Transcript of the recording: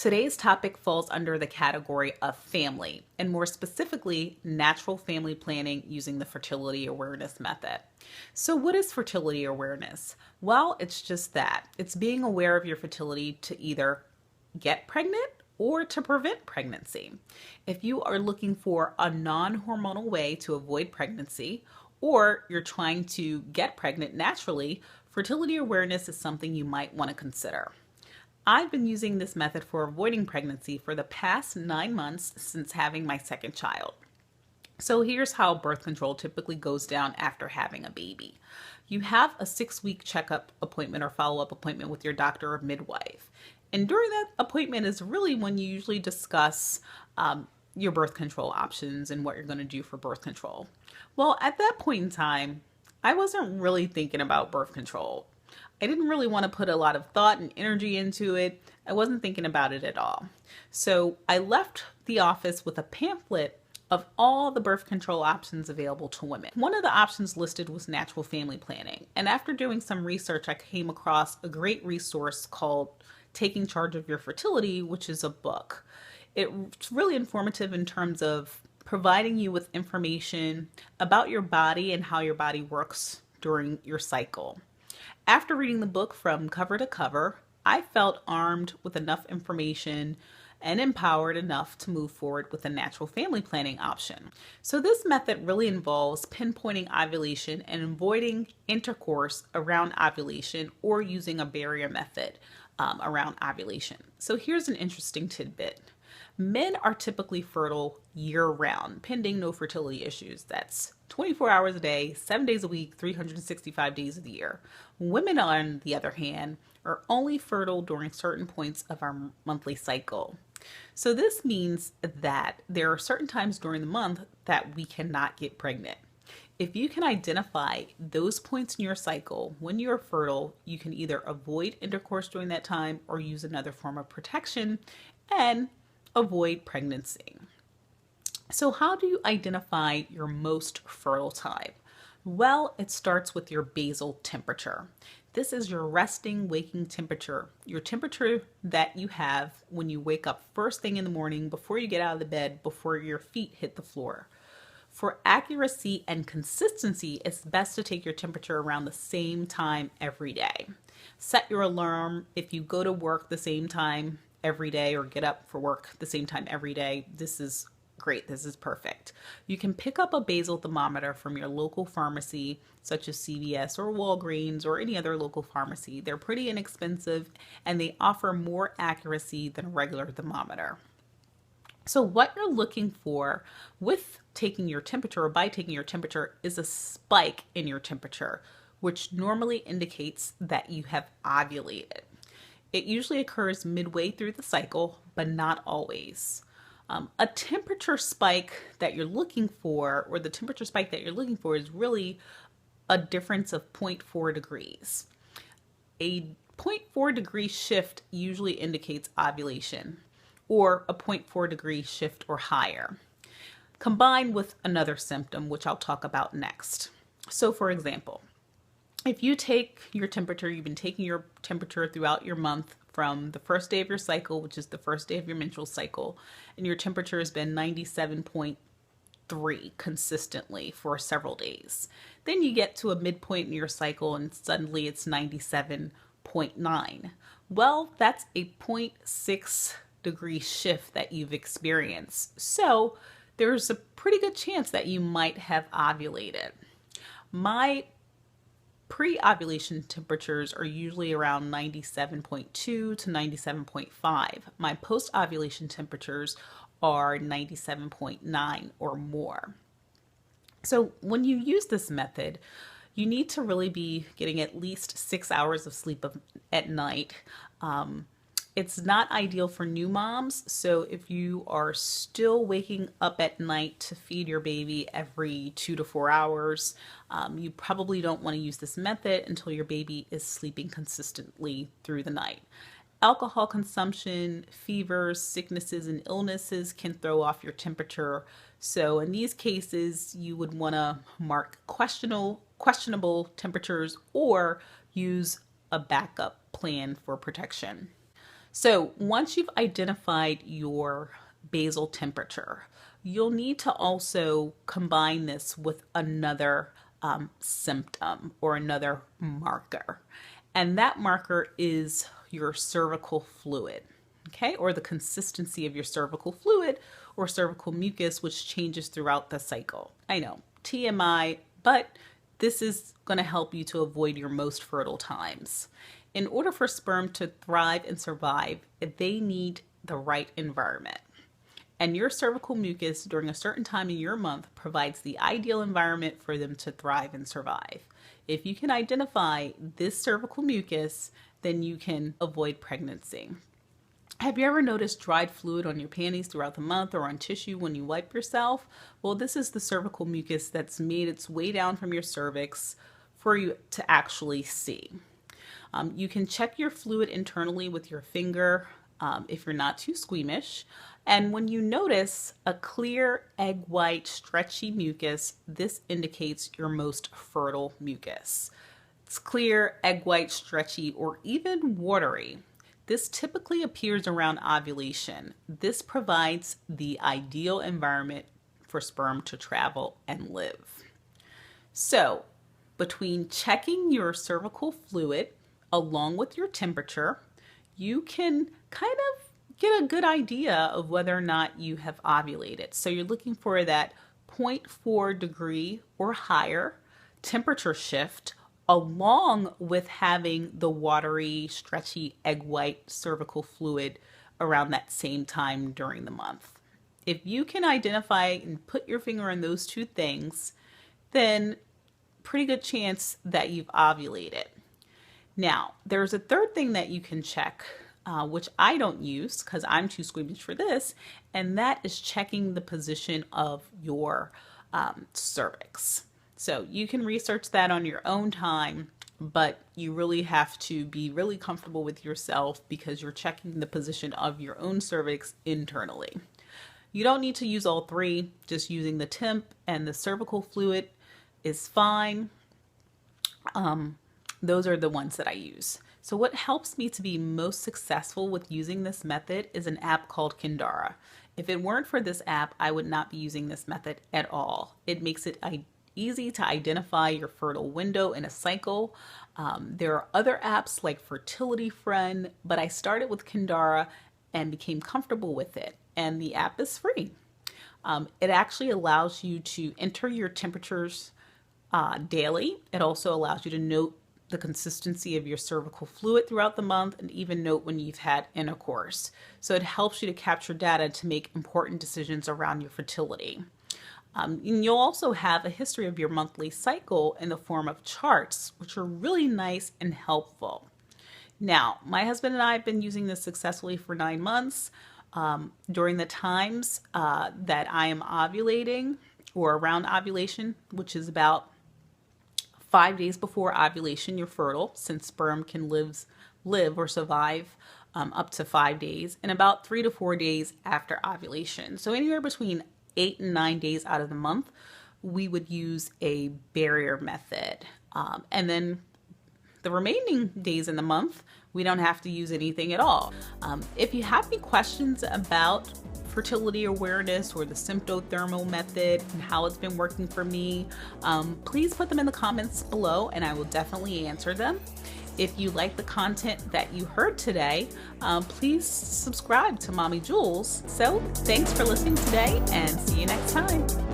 Today's topic falls under the category of family, and more specifically, natural family planning using the Fertility Awareness Method. So, what is fertility awareness? Well, it's just that it's being aware of your fertility to either get pregnant or to prevent pregnancy. If you are looking for a non hormonal way to avoid pregnancy, or you're trying to get pregnant naturally, fertility awareness is something you might want to consider. I've been using this method for avoiding pregnancy for the past 9 months since having my second child. So here's how birth control typically goes down after having a baby. You have a 6-week checkup appointment or follow-up appointment with your doctor or midwife. And during that appointment is really when you usually discuss your birth control options and what you're going to do for birth control. Well, at that point in time, I wasn't really thinking about birth control. I didn't really want to put a lot of thought and energy into it. I wasn't thinking about it at all. So I left the office with a pamphlet of all the birth control options available to women. One of the options listed was natural family planning. And after doing some research, I came across a great resource called Taking Charge of Your Fertility, which is a book. It's really informative in terms of providing you with information about your body and how your body works during your cycle. After reading the book from cover to cover, I felt armed with enough information and empowered enough to move forward with a natural family planning option. So this method really involves pinpointing ovulation and avoiding intercourse around ovulation or using a barrier method around ovulation. So here's an interesting tidbit. Men are typically fertile year-round, pending no fertility issues. That's 24 hours a day, 7 days a week, 365 days of the year. Women, on the other hand, are only fertile during certain points of our monthly cycle. So this means that there are certain times during the month that we cannot get pregnant. If you can identify those points in your cycle when you're fertile, you can either avoid intercourse during that time or use another form of protection and avoid pregnancy. So how do you identify your most fertile time? Well, it starts with your basal temperature. This is your resting waking temperature, your temperature that you have when you wake up first thing in the morning, before you get out of the bed, before your feet hit the floor. For accuracy and consistency, it's best to take your temperature around the same time every day. Set your alarm if you go to work the same time every day or get up for work the same time every day. This is great. This is perfect. You can pick up a basal thermometer from your local pharmacy, such as CVS or Walgreens or any other local pharmacy. They're pretty inexpensive and they offer more accuracy than a regular thermometer. So what you're looking for with taking your temperature or by taking your temperature is a spike in your temperature, which normally indicates that you have ovulated. It usually occurs midway through the cycle, but not always. A temperature spike that you're looking for, or the temperature spike that you're looking for, is really a difference of 0.4 degrees. A 0.4 degree shift usually indicates ovulation, or a 0.4 degree shift or higher, combined with another symptom, which I'll talk about next. So for example, if you take your temperature, you've been taking your temperature throughout your month from the first day of your cycle, which is the first day of your menstrual cycle, and your temperature has been 97.3 consistently for several days. Then you get to a midpoint in your cycle and suddenly it's 97.9. Well, that's a 0.6 degree shift that you've experienced. So there's a pretty good chance that you might have ovulated. My pre-ovulation temperatures are usually around 97.2 to 97.5. My post-ovulation temperatures are 97.9 or more. So when you use this method, you need to really be getting at least 6 hours of sleep at night. It's not ideal for new moms, so if you are still waking up at night to feed your baby every 2 to 4 hours, you probably don't want to use this method until your baby is sleeping consistently through the night. Alcohol consumption, fevers, sicknesses, and illnesses can throw off your temperature. So in these cases, you would want to mark questionable temperatures or use a backup plan for protection. So once you've identified your basal temperature, you'll need to also combine this with another symptom or another marker. And that marker is your cervical fluid, okay, or the consistency of your cervical fluid or cervical mucus, which changes throughout the cycle. I know, TMI, but this is going to help you to avoid your most fertile times. In order for sperm to thrive and survive, they need the right environment. And your cervical mucus during a certain time in your month provides the ideal environment for them to thrive and survive. If you can identify this cervical mucus, then you can avoid pregnancy. Have you ever noticed dried fluid on your panties throughout the month or on tissue when you wipe yourself? Well, this is the cervical mucus that's made its way down from your cervix for you to actually see. You can check your fluid internally with your finger if you're not too squeamish. And when you notice a clear, egg white, stretchy mucus, this indicates your most fertile mucus. It's clear, egg white, stretchy, or even watery. This typically appears around ovulation. This provides the ideal environment for sperm to travel and live. So, between checking your cervical fluid along with your temperature, you can kind of get a good idea of whether or not you have ovulated. So you're looking for that 0.4 degree or higher temperature shift along with having the watery, stretchy, egg white cervical fluid around that same time during the month. If you can identify and put your finger on those two things, then pretty good chance that you've ovulated. Now, there's a third thing that you can check, which I don't use because I'm too squeamish for this, and that is checking the position of your cervix. So you can research that on your own time, but you really have to be really comfortable with yourself because you're checking the position of your own cervix internally. You don't need to use all three, just using the temp and the cervical fluid is fine. Those are the ones that I use. So what helps me to be most successful with using this method is an app called Kindara. If it weren't for this app, I would not be using this method at all. It makes it easy to identify your fertile window in a cycle. There are other apps like Fertility Friend, but I started with Kindara and became comfortable with it. And the app is free. It actually allows you to enter your temperatures daily. It also allows you to note the consistency of your cervical fluid throughout the month and even note when you've had intercourse. So it helps you to capture data to make important decisions around your fertility. And you'll also have a history of your monthly cycle in the form of charts, which are really nice and helpful. Now, my husband and I have been using this successfully for 9 months. During the times that I am ovulating or around ovulation, which is about 5 days before ovulation, you're fertile, since sperm can live or survive up to 5 days, and about 3 to 4 days after ovulation. So anywhere between 8 and 9 days out of the month, we would use a barrier method. And then the remaining days in the month, we don't have to use anything at all. If you have any questions about fertility awareness or the symptothermal method and how it's been working for me, please put them in the comments below and I will definitely answer them. If you like the content that you heard today, please subscribe to Mommy Jules. So thanks for listening today and see you next time.